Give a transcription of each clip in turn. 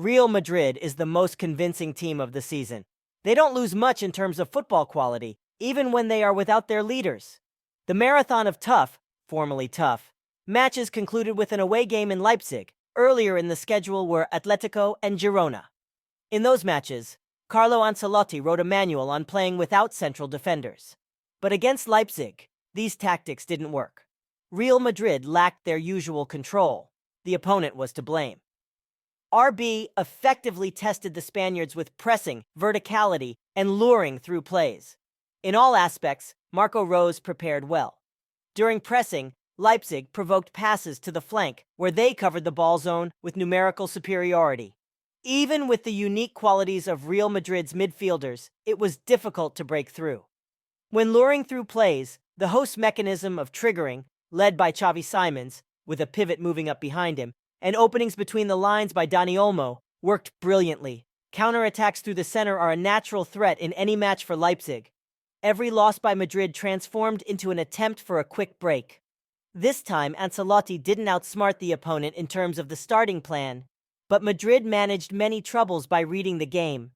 Real Madrid is the most convincing team of the season. They don't lose much in terms of football quality, even when they are without their leaders. The marathon of tough, formerly tough, matches concluded with an away game in Leipzig. Earlier in the schedule were Atletico and Girona. In those matches, Carlo Ancelotti wrote a manual on playing without central defenders. But against Leipzig, these tactics didn't work. Real Madrid lacked their usual control. The opponent was to blame. RB effectively tested the Spaniards with pressing, verticality, and luring through plays. In all aspects, Marco Rose prepared well. During pressing, Leipzig provoked passes to the flank, where they covered the ball zone with numerical superiority. Even with the unique qualities of Real Madrid's midfielders, it was difficult to break through. When luring through plays, the host's mechanism of triggering, led by Xavi Simons, with a pivot moving up behind him, and openings between the lines by Dani Olmo, worked brilliantly. Counterattacks through the center are a natural threat in any match for Leipzig. Every loss by Madrid transformed into an attempt for a quick break. This time, Ancelotti didn't outsmart the opponent in terms of the starting plan, but Madrid managed many troubles by reading the game.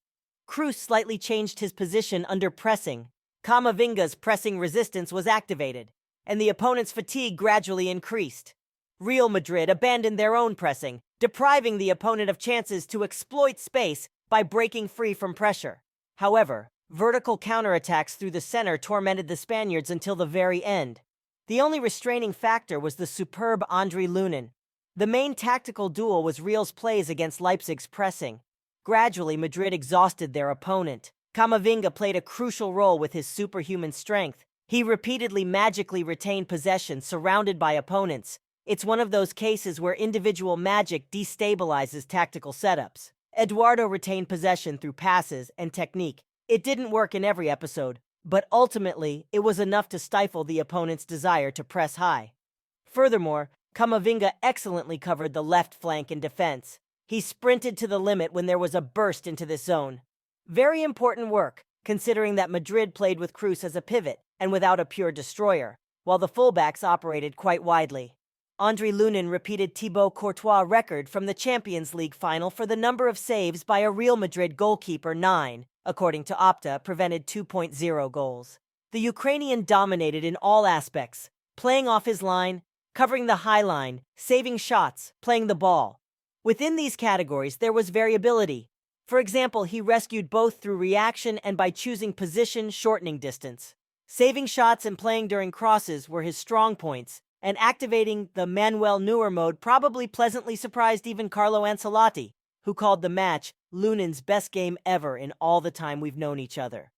Kroos slightly changed his position under pressing. Camavinga's pressing resistance was activated, and the opponent's fatigue gradually increased. Real Madrid abandoned their own pressing, depriving the opponent of chances to exploit space by breaking free from pressure. However, vertical counterattacks through the center tormented the Spaniards until the very end. The only restraining factor was the superb Andre Lunin. The main tactical duel was Real's plays against Leipzig's pressing. Gradually, Madrid exhausted their opponent. Camavinga played a crucial role with his superhuman strength. He repeatedly magically retained possession surrounded by opponents. It's one of those cases where individual magic destabilizes tactical setups. Eduardo retained possession through passes and technique. It didn't work in every episode, but ultimately, it was enough to stifle the opponent's desire to press high. Furthermore, Camavinga excellently covered the left flank in defense. He sprinted to the limit when there was a burst into this zone. Very important work, considering that Madrid played with Kroos as a pivot and without a pure destroyer, while the fullbacks operated quite widely. Andre Lunin repeated Thibaut Courtois' record from the Champions League final for the number of saves by a Real Madrid goalkeeper. 9, according to Opta, prevented 2.0 goals. The Ukrainian dominated in all aspects, playing off his line, covering the high line, saving shots, playing the ball. Within these categories, there was variability. For example, he rescued both through reaction and by choosing position, shortening distance. Saving shots and playing during crosses were his strong points, and activating the Manuel Neuer mode probably pleasantly surprised even Carlo Ancelotti, who called the match Lunin's best game ever in all the time we've known each other.